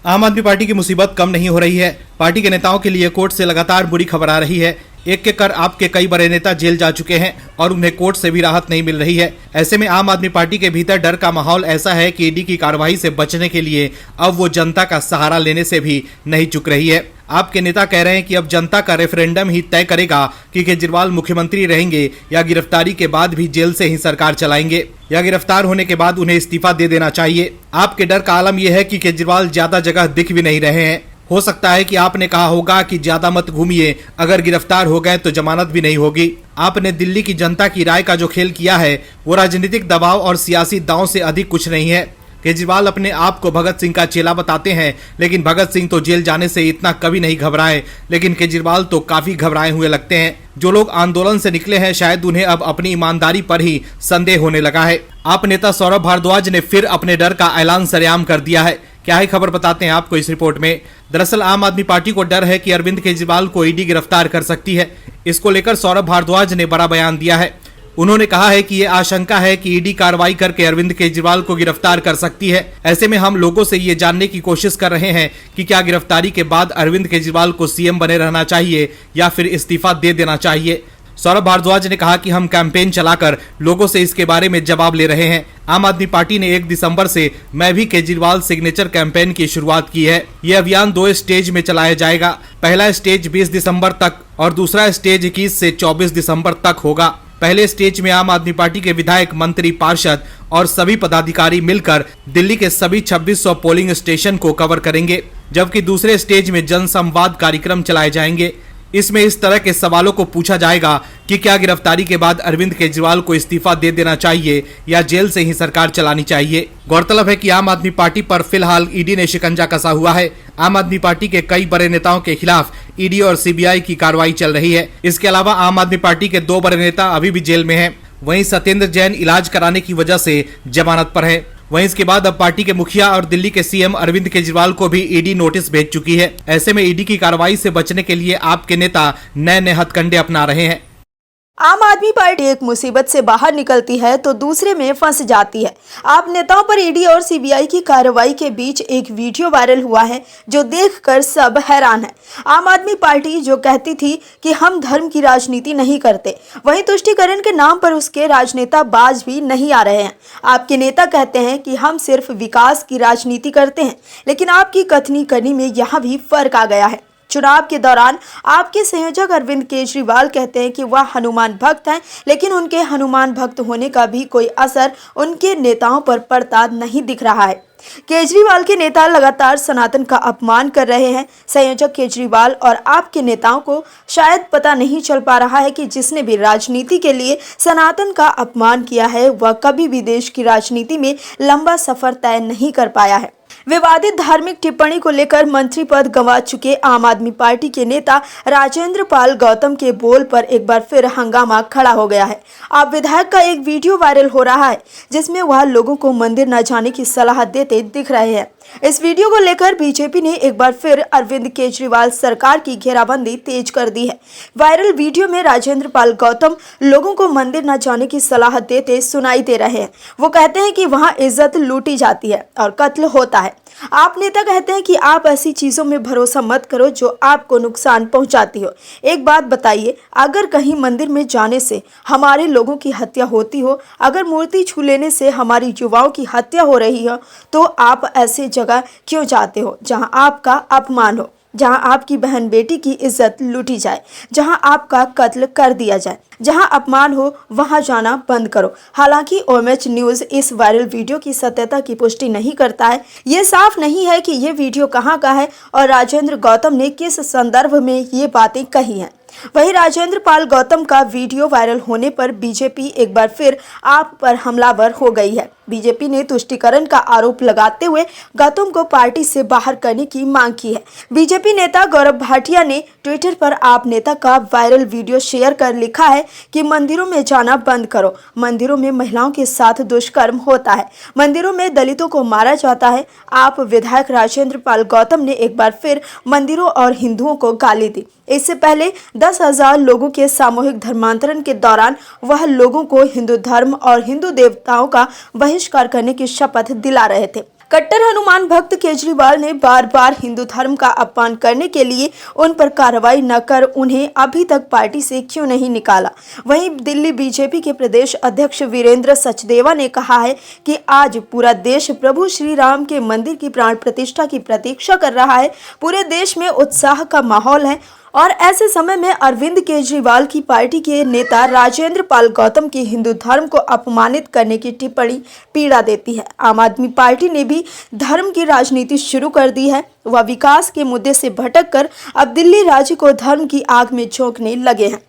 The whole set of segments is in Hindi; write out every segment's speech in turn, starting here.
आम आदमी पार्टी की मुसीबत कम नहीं हो रही है। पार्टी के नेताओं के लिए कोर्ट से लगातार बुरी खबर आ रही है। एक कर आपके कई बड़े नेता जेल जा चुके हैं और उन्हें कोर्ट से भी राहत नहीं मिल रही है। ऐसे में आम आदमी पार्टी के भीतर डर का माहौल ऐसा है कि ईडी की कार्रवाई से बचने के लिए अब वो जनता का सहारा लेने से भी नहीं चूक रही है। आपके नेता कह रहे हैं कि अब जनता का रेफरेंडम ही तय करेगा कि केजरीवाल मुख्यमंत्री रहेंगे या गिरफ्तारी के बाद भी जेल से ही सरकार चलाएंगे, या गिरफ्तार होने के बाद उन्हें इस्तीफा दे देना चाहिए। आपके डर का आलम यह है कि केजरीवाल ज्यादा जगह दिख भी नहीं रहे हैं। हो सकता है कि आपने कहा होगा कि ज्यादा मत घूमिए, अगर गिरफ्तार हो गए तो जमानत भी नहीं होगी। आपने दिल्ली की जनता की राय का जो खेल किया है वो राजनीतिक दबाव और सियासी दांव से अधिक कुछ नहीं है। केजरीवाल अपने आप को भगत सिंह का चेला बताते हैं, लेकिन भगत सिंह तो जेल जाने से इतना कभी नहीं घबराए, लेकिन केजरीवाल तो काफी घबराए हुए लगते हैं। जो लोग आंदोलन से निकले हैं शायद उन्हें अब अपनी ईमानदारी पर ही संदेह होने लगा है। आप नेता सौरभ भारद्वाज ने फिर अपने डर का ऐलान सरेआम कर दिया है। क्या है खबर, बताते हैं आपको इस रिपोर्ट में। दरअसल आम आदमी पार्टी को डर है कि अरविंद केजरीवाल को ईडी गिरफ्तार कर सकती है। इसको लेकर सौरभ भारद्वाज ने बड़ा बयान दिया है। उन्होंने कहा है कि ये आशंका है कि ईडी कार्रवाई करके अरविंद केजरीवाल को गिरफ्तार कर सकती है। ऐसे में हम लोगों से ये जानने की कोशिश कर रहे हैं कि क्या गिरफ्तारी के बाद अरविंद केजरीवाल को सीएम बने रहना चाहिए या फिर इस्तीफा दे देना चाहिए। सौरभ भारद्वाज ने कहा कि हम कैंपेन चलाकर लोगों से इसके बारे में जवाब ले रहे हैं। आम आदमी पार्टी ने 1 दिसंबर से मैं भी केजरीवाल सिग्नेचर कैंपेन की शुरुआत की है। यह अभियान 2 स्टेज में चलाया जाएगा। पहला स्टेज 20 दिसंबर तक और दूसरा स्टेज 21 से 24 दिसंबर तक होगा। पहले स्टेज में आम आदमी पार्टी के विधायक, मंत्री, पार्षद और सभी पदाधिकारी मिलकर दिल्ली के सभी 2600 पोलिंग स्टेशन को कवर करेंगे, जबकि दूसरे स्टेज में जनसंवाद कार्यक्रम चलाए जाएंगे। इसमें इस तरह के सवालों को पूछा जाएगा कि क्या गिरफ्तारी के बाद अरविंद केजरीवाल को इस्तीफा दे देना चाहिए या जेल से ही सरकार चलानी चाहिए। गौरतलब है कि आम आदमी पार्टी पर फिलहाल ईडी ने शिकंजा कसा हुआ है। आम आदमी पार्टी के कई बड़े नेताओं के खिलाफ ईडी और सीबीआई की कार्रवाई चल रही है। इसके अलावा आम आदमी पार्टी के 2 बड़े नेता अभी भी जेल में हैं। वहीं सत्येंद्र जैन इलाज कराने की वजह से जमानत पर है। वहीं इसके बाद अब पार्टी के मुखिया और दिल्ली के सीएम अरविंद केजरीवाल को भी ईडी नोटिस भेज चुकी है। ऐसे में ईडी की कार्रवाई से बचने के लिए आपके नेता नए नए हथकंडे अपना रहे हैं। आम आदमी पार्टी एक मुसीबत से बाहर निकलती है तो दूसरे में फंस जाती है। आप नेताओं पर ईडी और सीबीआई की कार्रवाई के बीच एक वीडियो वायरल हुआ है जो देखकर सब हैरान है। आम आदमी पार्टी जो कहती थी कि हम धर्म की राजनीति नहीं करते, वहीं तुष्टीकरण के नाम पर उसके राजनेता बाज भी नहीं आ रहे हैं। आपके नेता कहते हैं कि हम सिर्फ विकास की राजनीति करते हैं, लेकिन आपकी कथनी करनी में यहाँ भी फर्क आ गया है। चुनाव के दौरान आपके संयोजक अरविंद केजरीवाल कहते हैं कि वह हनुमान भक्त हैं, लेकिन उनके हनुमान भक्त होने का भी कोई असर उनके नेताओं पर पड़ता नहीं दिख रहा है। केजरीवाल के नेता लगातार सनातन का अपमान कर रहे हैं। संयोजक केजरीवाल और आपके नेताओं को शायद पता नहीं चल पा रहा है कि जिसने भी राजनीति के लिए सनातन का अपमान किया है वह कभी भी देश की राजनीति में लंबा सफर तय नहीं कर पाया है। विवादित धार्मिक टिप्पणी को लेकर मंत्री पद गंवा चुके आम आदमी पार्टी के नेता राजेंद्र पाल गौतम के बोल पर एक बार फिर हंगामा खड़ा हो गया है। आप विधायक का एक वीडियो वायरल हो रहा है जिसमें वह लोगों को मंदिर न जाने की सलाह देते दिख रहे हैं। इस वीडियो को लेकर बीजेपी ने एक बार फिर अरविंद केजरीवाल सरकार की घेराबंदी तेज कर दी है। वायरल वीडियो में राजेंद्र पाल गौतम लोगों को मंदिर न जाने की सलाह देते सुनाई दे रहे हैं। वो कहते हैं कि वहां इज्जत लूटी जाती है और कत्ल होता है। आप नेता कहते हैं कि आप ऐसी चीजों में भरोसा मत करो जो आपको नुकसान पहुंचाती हो। एक बात बताइए, अगर कहीं मंदिर में जाने से हमारे लोगों की हत्या होती हो, अगर मूर्ति छू लेने से हमारी युवाओं की हत्या हो रही हो, तो आप ऐसे जगह क्यों जाते हो जहां आपका अपमान हो, जहां आपकी बहन बेटी की इज्जत लूटी जाए, जहां आपका कत्ल कर दिया जाए, जहां अपमान हो वहां जाना बंद करो। हालांकि OMH न्यूज इस वायरल वीडियो की सत्यता की पुष्टि नहीं करता है। ये साफ नहीं है कि ये वीडियो कहां का है और राजेंद्र गौतम ने किस संदर्भ में ये बातें कही हैं। वहीं राजेंद्र पाल गौतम का वीडियो वायरल होने पर बीजेपी एक बार फिर आप पर हमलावर हो गई है। बीजेपी ने तुष्टीकरण का आरोप लगाते हुए गौतम को पार्टी से बाहर करने की मांग की है। बीजेपी नेता गौरव भाटिया ने ट्विटर पर आप नेता का वायरल वीडियो शेयर कर लिखा है कि मंदिरों में जाना बंद करो। मंदिरों में महिलाओं के साथ दुष्कर्म होता है, मंदिरों में दलितों को मारा जाता है। आप विधायक राजेंद्र पाल गौतम ने एक बार फिर मंदिरों और हिंदुओं को गाली दी। इससे पहले 10,000 लोगों के सामूहिक धर्मांतरण के दौरान वह लोगों को हिंदू धर्म और हिंदू देवताओं का बहिष्कार करने की शपथ दिला रहे थे। कट्टर हनुमान भक्त केजरीवाल ने बार बार हिंदू धर्म का अपमान करने के लिए उन पर कार्रवाई न कर उन्हें अभी तक पार्टी से क्यों नहीं निकाला। वहीं दिल्ली बीजेपी के प्रदेश अध्यक्ष वीरेंद्र सचदेवा ने कहा है कि आज पूरा देश प्रभु श्री राम के मंदिर की प्राण प्रतिष्ठा की प्रतीक्षा कर रहा है। पूरे देश में उत्साह का माहौल है और ऐसे समय में अरविंद केजरीवाल की पार्टी के नेता राजेंद्र पाल गौतम की हिंदू धर्म को अपमानित करने की टिप्पणी पीड़ा देती है। आम आदमी पार्टी ने भी धर्म की राजनीति शुरू कर दी है। वह विकास के मुद्दे से भटककर अब दिल्ली राज्य को धर्म की आग में झोंकने लगे हैं।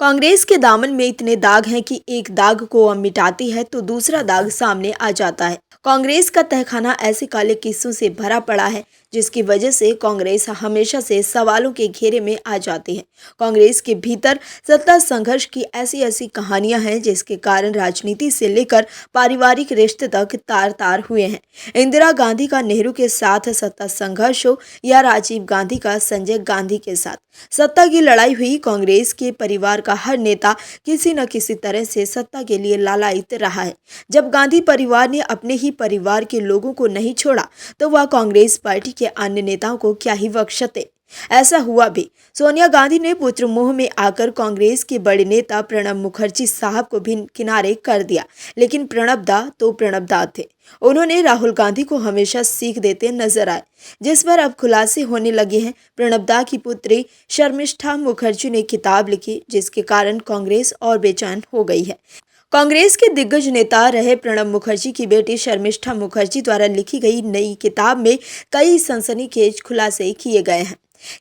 कांग्रेस के दामन में इतने दाग हैं कि एक दाग को वह मिटाती है तो दूसरा दाग सामने आ जाता है। कांग्रेस का तहखाना ऐसे काले किस्सों से भरा पड़ा है जिसकी वजह से कांग्रेस हमेशा से सवालों के घेरे में आ जाती है। कांग्रेस के भीतर सत्ता संघर्ष की ऐसी कहानियां हैं जिसके कारण राजनीति से लेकर पारिवारिक रिश्ते तक तार तार हुए हैं। इंदिरा गांधी का नेहरू के साथ सत्ता संघर्ष हो या राजीव गांधी का संजय गांधी के साथ सत्ता की लड़ाई हुई, कांग्रेस के परिवार का हर नेता किसी न किसी तरह से सत्ता के लिए लालायित रहा है। जब गांधी परिवार ने अपने ही परिवार के लोगों को नहीं छोड़ा तो वह कांग्रेस पार्टी के अन्य नेताओं को क्या ही बख्शते। ऐसा हुआ भी। सोनिया गांधी ने पुत्र मोह में आकर कांग्रेस के बड़े नेता प्रणब मुखर्जी साहब को भी किनारे कर दिया, लेकिन प्रणब दा तो प्रणब दा थे। उन्होंने राहुल गांधी को हमेशा सीख देते नजर आए, जिस पर अब खुलासे होने लगे हैं। प्रणब दा की पुत्री शर्मिष्ठा मुखर्जी ने किताब लिखी जिसके कारण कांग्रेस और बेचैन हो गई है। कांग्रेस के दिग्गज नेता रहे प्रणब मुखर्जी की बेटी शर्मिष्ठा मुखर्जी द्वारा लिखी गई नई किताब में कई सनसनीखेज खुलासे किए गए हैं।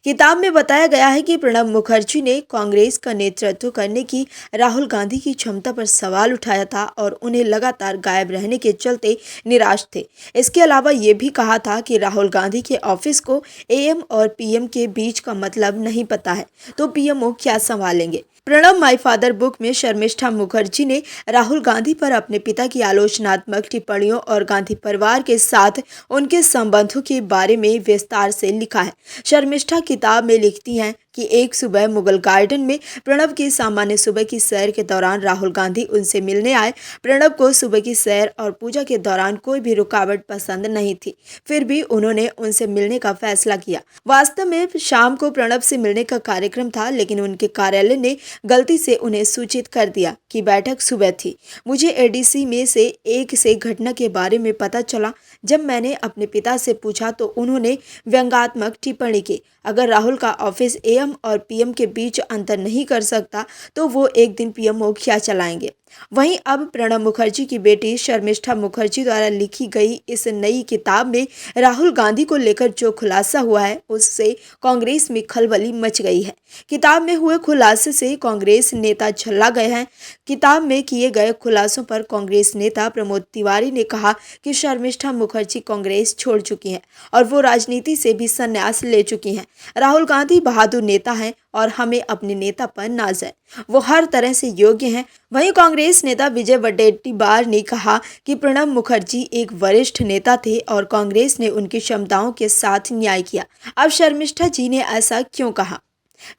किताब में बताया गया है कि प्रणब मुखर्जी ने कांग्रेस का नेतृत्व करने की राहुल गांधी की क्षमता पर सवाल उठाया था और उन्हें लगातार गायब रहने के चलते निराश थे। इसके अलावा ये भी कहा था कि राहुल गांधी के ऑफिस को एएम और पीएम के बीच का मतलब नहीं पता है तो पीएमओ क्या संभालेंगे। प्रणब माय फादर बुक में शर्मिष्ठा मुखर्जी ने राहुल गांधी पर अपने पिता की आलोचनात्मक टिप्पणियों और गांधी परिवार के साथ उनके संबंधों के बारे में विस्तार से लिखा है। शर्मिष्ठा किताब में लिखती हैं कि एक सुबह मुगल गार्डन में प्रणब की सामान्य सुबह की सैर के दौरान राहुल गांधी उनसे मिलने आए। प्रणब को सुबह की सैर और पूजा के दौरान कोई भी रुकावट पसंद नहीं थी, फिर भी उन्होंने उनसे मिलने का फैसला किया। वास्तव में शाम को प्रणब से मिलने का कार्यक्रम था, लेकिन उनके कार्यालय ने गलती से उन्हें सूचित कर दिया कि बैठक सुबह थी। मुझे एडीसी में से एक से घटना के बारे में पता चला। जब मैंने अपने पिता से पूछा तो उन्होंने व्यंग्यात्मक टिप्पणी की, अगर राहुल का ऑफिस एएम और पीएम के बीच अंतर नहीं कर सकता तो वो एक दिन पीएमओ क्या चलाएंगे। वहीं अब प्रणब मुखर्जी की बेटी शर्मिष्ठा मुखर्जी द्वारा लिखी गई इस नई किताब में राहुल गांधी को लेकर जो खुलासा हुआ है उससे कांग्रेस में खलबली मच गई है। किताब में हुए खुलासे से कांग्रेस नेता झल्ला गए हैं। किताब में किए गए खुलासों पर कांग्रेस नेता प्रमोद तिवारी ने कहा कि शर्मिष्ठा मुखर्जी कांग्रेस छोड़ चुकी हैं और वो राजनीति से भी संन्यास ले चुकी हैं। राहुल गांधी बहादुर नेता हैं और हमें अपने नेता पर नाज है, वो हर तरह से योग्य हैं। वहीं कांग्रेस नेता विजय वडेट्टीवार ने कहा कि प्रणब मुखर्जी एक वरिष्ठ नेता थे और कांग्रेस ने उनकी क्षमताओं के साथ न्याय किया। अब शर्मिष्ठा जी ने ऐसा क्यों कहा।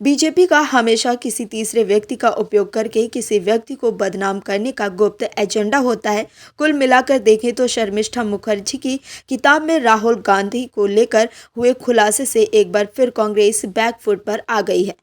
बीजेपी का हमेशा किसी तीसरे व्यक्ति का उपयोग करके किसी व्यक्ति को बदनाम करने का गुप्त एजेंडा होता है। कुल मिलाकर देखें तो शर्मिष्ठा मुखर्जी की किताब में राहुल गांधी को लेकर हुए खुलासे से एक बार फिर कांग्रेस बैकफुट पर आ गई है।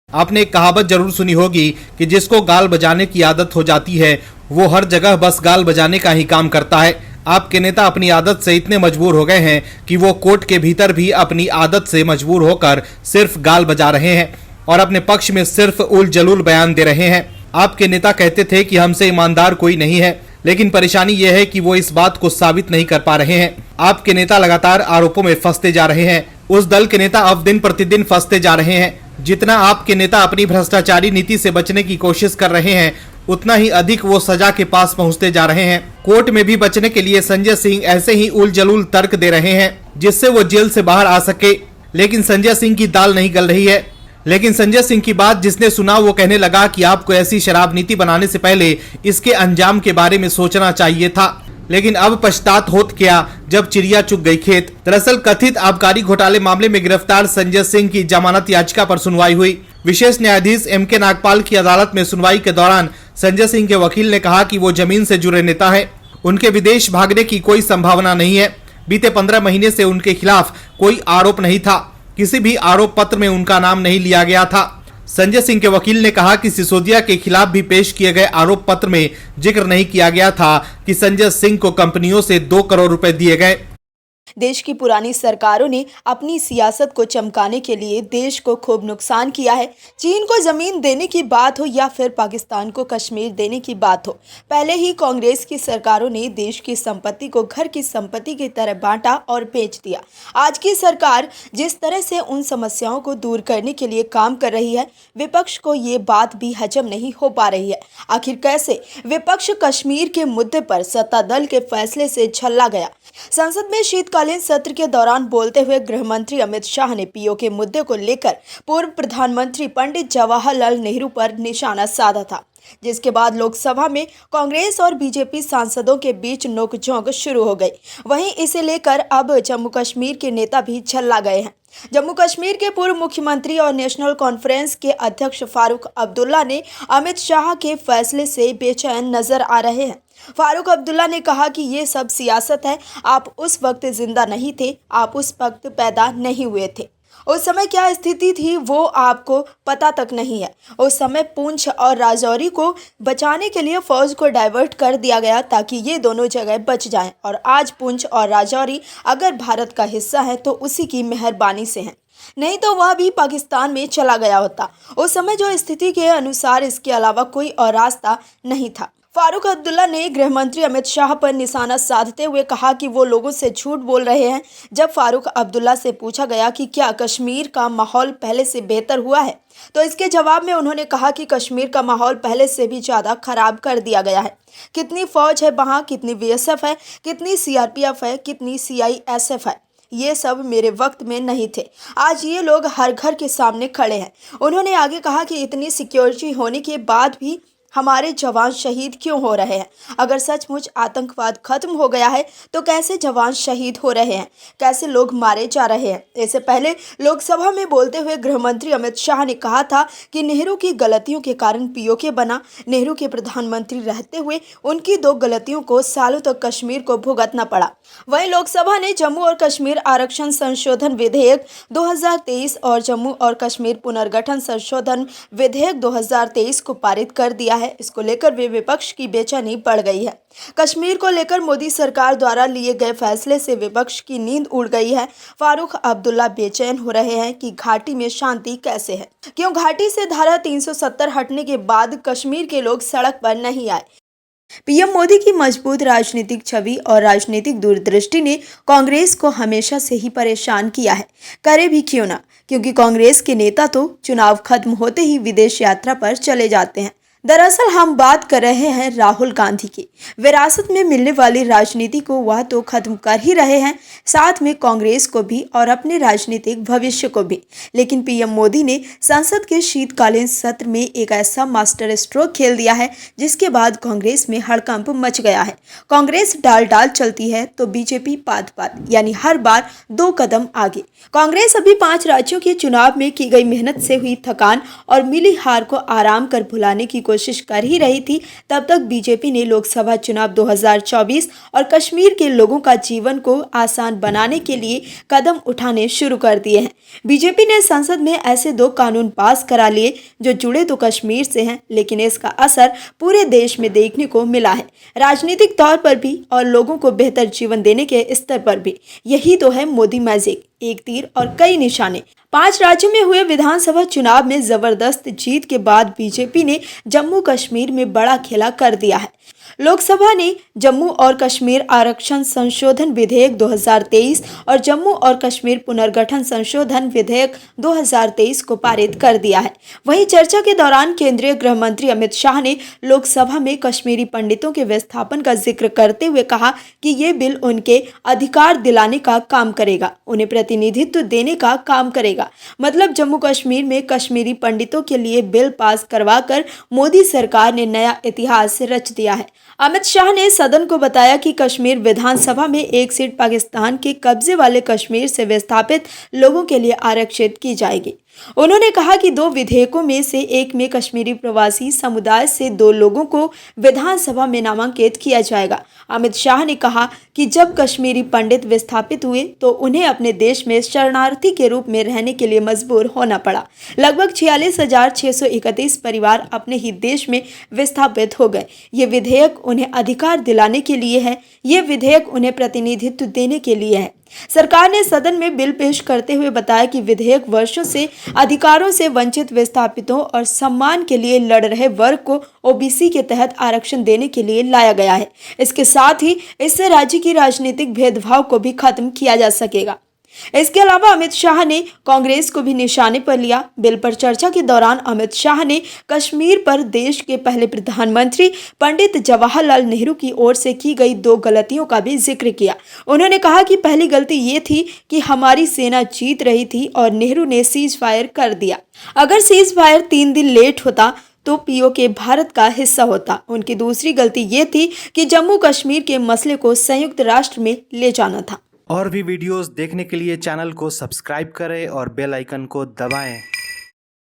आपने एक कहावत जरूर सुनी होगी कि जिसको गाल बजाने की आदत हो जाती है वो हर जगह बस गाल बजाने का ही काम करता है। आपके नेता अपनी आदत से इतने मजबूर हो गए हैं कि वो कोर्ट के भीतर भी अपनी आदत से मजबूर होकर सिर्फ गाल बजा रहे हैं और अपने पक्ष में सिर्फ उल जलूल बयान दे रहे हैं। आपके नेता कहते थे कि हमसे ईमानदार कोई नहीं है, लेकिन परेशानी यह है कि वो इस बात को साबित नहीं कर पा रहे हैं। आपके नेता लगातार आरोपों में फंसते जा रहे हैं। उस दल के नेता अब दिन प्रतिदिन फंसते जा रहे हैं। जितना आपके नेता अपनी भ्रष्टाचारी नीति से बचने की कोशिश कर रहे हैं उतना ही अधिक वो सजा के पास पहुंचते जा रहे हैं। कोर्ट में भी बचने के लिए संजय सिंह ऐसे ही उल जलूल तर्क दे रहे हैं जिससे वो जेल से बाहर आ सके, लेकिन संजय सिंह की दाल नहीं गल रही है। लेकिन संजय सिंह की बात जिसने सुना वो कहने लगा कि आपको ऐसी शराब नीति बनाने से पहले इसके अंजाम के बारे में सोचना चाहिए था। लेकिन अब पछतात होत क्या जब चिड़िया चुग गई खेत। दरअसल कथित आबकारी घोटाले मामले में गिरफ्तार संजय सिंह की जमानत याचिका पर सुनवाई हुई। विशेष न्यायाधीश एम.के. नागपाल की अदालत में सुनवाई के दौरान संजय सिंह के वकील ने कहा कि वो जमीन से जुड़े नेता हैं, उनके विदेश भागने की कोई संभावना नहीं है। बीते 15 महीने से उनके खिलाफ कोई आरोप नहीं था। किसी भी आरोप पत्र में उनका नाम नहीं लिया गया था। संजय सिंह के वकील ने कहा कि सिसोदिया के खिलाफ भी पेश किए गए आरोप पत्र में जिक्र नहीं किया गया था कि संजय सिंह को कंपनियों से 2 करोड़ रुपए दिए गए। देश की पुरानी सरकारों ने अपनी सियासत को चमकाने के लिए देश को खूब नुकसान किया है। चीन को जमीन देने की बात हो या फिर पाकिस्तान को कश्मीर देने की बात हो, पहले ही कांग्रेस की सरकारों ने देश की संपत्ति को घर की संपत्ति की तरह बांटा और बेच दिया। आज की सरकार जिस तरह से उन समस्याओं को दूर करने के लिए काम कर रही है, विपक्ष को ये बात भी हजम नहीं हो पा रही है। आखिर कैसे विपक्ष कश्मीर के मुद्दे पर सत्ता दल के फैसले से झल्ला गया। संसद में शीतकालीन सत्र के दौरान बोलते हुए गृह मंत्री अमित शाह ने पीओके मुद्दे को लेकर पूर्व प्रधानमंत्री पंडित जवाहरलाल नेहरू पर निशाना साधा था, जिसके बाद लोकसभा में कांग्रेस और बीजेपी सांसदों के बीच नोकझोंक शुरू हो गई। वहीं इसे लेकर अब जम्मू कश्मीर के नेता भी झल्ला गए हैं। जम्मू कश्मीर के पूर्व मुख्यमंत्री और नेशनल कॉन्फ्रेंस के अध्यक्ष फारूक अब्दुल्ला ने अमित शाह के फैसले से बेचैन नजर आ रहे हैं। फारूक अब्दुल्ला ने कहा कि ये सब सियासत है। आप उस वक्त जिंदा नहीं थे, आप उस वक्त पैदा नहीं हुए थे। उस समय क्या स्थिति थी वो आपको पता तक नहीं है। उस समय पुंछ और राजौरी को बचाने के लिए फौज को डाइवर्ट कर दिया गया ताकि ये दोनों जगह बच जाएं, और आज पुंछ और राजौरी अगर भारत का हिस्सा है तो उसी की मेहरबानी से हैं, नहीं तो वह भी पाकिस्तान में चला गया होता। उस समय जो स्थिति के अनुसार इसके अलावा कोई और रास्ता नहीं था। फारूक अब्दुल्ला ने गृह मंत्री अमित शाह पर निशाना साधते हुए कहा कि वो लोगों से झूठ बोल रहे हैं। जब फारूक अब्दुल्ला से पूछा गया कि क्या कश्मीर का माहौल पहले से बेहतर हुआ है, तो इसके जवाब में उन्होंने कहा कि कश्मीर का माहौल पहले से भी ज़्यादा खराब कर दिया गया है। कितनी फौज है वहाँ, कितनी बीएसएफ है, कितनी सीआरपीएफ है, कितनी सीआईएसएफ है, ये सब मेरे वक्त में नहीं थे। आज ये लोग हर घर के सामने खड़े हैं। उन्होंने आगे कहा कि इतनी सिक्योरिटी होने के बाद भी हमारे जवान शहीद क्यों हो रहे हैं? अगर सचमुच आतंकवाद खत्म हो गया है तो कैसे जवान शहीद हो रहे हैं, कैसे लोग मारे जा रहे हैं? इससे पहले लोकसभा में बोलते हुए गृह मंत्री अमित शाह ने कहा था कि नेहरू की गलतियों के कारण पीओके बना। नेहरू के प्रधानमंत्री रहते हुए उनकी 2 गलतियों को सालों तक कश्मीर को भुगतना पड़ा। वहीं लोकसभा ने जम्मू और कश्मीर आरक्षण संशोधन विधेयक 2023 और जम्मू और कश्मीर पुनर्गठन संशोधन विधेयक 2023 को पारित कर दिया है। इसको लेकर वे विपक्ष की बेचैनी बढ़ गई है। कश्मीर को लेकर मोदी सरकार द्वारा लिए गए फैसले से विपक्ष की नींद उड़ गई है। फारूक अब्दुल्ला बेचैन हो रहे हैं कि घाटी में शांति कैसे है, क्यों घाटी से धारा 370 हटने के बाद कश्मीर के लोग सड़क पर नहीं आए। पीएम मोदी की मजबूत राजनीतिक छवि और राजनीतिक दूरदृष्टि ने कांग्रेस को हमेशा से ही परेशान किया है, करे भी क्यों ना, क्योंकि कांग्रेस के नेता तो चुनाव खत्म होते ही विदेश यात्रा पर चले जाते हैं। दरअसल हम बात कर रहे हैं राहुल गांधी की। विरासत में मिलने वाली राजनीति को वह तो खत्म कर ही रहे हैं, साथ में कांग्रेस को भी और अपने राजनीतिक भविष्य को भी। लेकिन पीएम मोदी ने संसद के शीतकालीन सत्र में एक ऐसा मास्टर स्ट्रोक खेल दिया है जिसके बाद कांग्रेस में हड़कंप मच गया है। कांग्रेस डाल डाल चलती है तो बीजेपी पात पात, यानी हर बार 2 कदम आगे। कांग्रेस अभी 5 राज्यों के चुनाव में की गई मेहनत से हुई थकान और मिली हार को आराम कर भुलाने की कोशिश कर ही रही थी। तब तक बीजेपी ने लोकसभा चुनाव 2024 और कश्मीर के लोगों का जीवन को आसान बनाने के लिए कदम उठाने शुरू कर दिए हैं। बीजेपी ने संसद में ऐसे 2 कानून पास करा लिए जो जुड़े तो कश्मीर से हैं, लेकिन इसका असर पूरे देश में देखने को मिला है, राजनीतिक तौर पर भी और लोगों को बेहतर जीवन देने के स्तर पर भी। यही तो है मोदी मैजिक, एक तीर और कई निशाने। 5 राज्यों में हुए विधानसभा चुनाव में जबरदस्त जीत के बाद बीजेपी ने जम्मू कश्मीर में बड़ा खेला कर दिया है। लोकसभा ने जम्मू और कश्मीर आरक्षण संशोधन विधेयक 2023 और जम्मू और कश्मीर पुनर्गठन संशोधन विधेयक 2023 को पारित कर दिया है। वहीं चर्चा के दौरान केंद्रीय गृह मंत्री अमित शाह ने लोकसभा में कश्मीरी पंडितों के विस्थापन का जिक्र करते हुए कहा कि ये बिल उनके अधिकार दिलाने का काम करेगा, उन्हें प्रतिनिधित्व देने का काम करेगा। मतलब जम्मू कश्मीर में कश्मीरी पंडितों के लिए बिल पास करवाकर मोदी सरकार ने नया इतिहास रच दिया है। अमित शाह ने सदन को बताया कि कश्मीर विधानसभा में 1 सीट पाकिस्तान के कब्जे वाले कश्मीर से विस्थापित लोगों के लिए आरक्षित की जाएगी। उन्होंने कहा कि 2 विधेयकों में से एक में कश्मीरी प्रवासी समुदाय से 2 लोगों को विधानसभा में नामांकित किया जाएगा। अमित शाह ने कहा कि जब कश्मीरी पंडित विस्थापित हुए तो उन्हें अपने देश में शरणार्थी के रूप में रहने के लिए मजबूर होना पड़ा। लगभग 46,631 परिवार अपने ही देश में विस्थापित हो गए। ये विधेयक उन्हें अधिकार दिलाने के लिए है। ये विधेयक उन्हें प्रतिनिधित्व देने के लिए है। सरकार ने सदन में बिल पेश करते हुए बताया कि विधेयक वर्षों से अधिकारों से वंचित विस्थापितों और सम्मान के लिए लड़ रहे वर्ग को ओबीसी के तहत आरक्षण देने के लिए लाया गया है। इसके साथ ही इससे राज्य की राजनीतिक भेदभाव को भी खत्म किया जा सकेगा। इसके अलावा अमित शाह ने कांग्रेस को भी निशाने पर लिया। बिल पर चर्चा के दौरान अमित शाह ने कश्मीर पर देश के पहले प्रधानमंत्री पंडित जवाहरलाल नेहरू की ओर से की गई 2 गलतियों का भी जिक्र किया। उन्होंने कहा कि पहली गलती ये थी कि हमारी सेना जीत रही थी और नेहरू ने सीज फायर कर दिया। अगर सीज फायर 3 दिन लेट होता तो पीओके भारत का हिस्सा होता। उनकी दूसरी गलती ये थी कि जम्मू कश्मीर के मसले को संयुक्त राष्ट्र में ले जाना था। और भी वीडियोस देखने के लिए चैनल को सब्सक्राइब करें और बेल आइकन को दबाएं।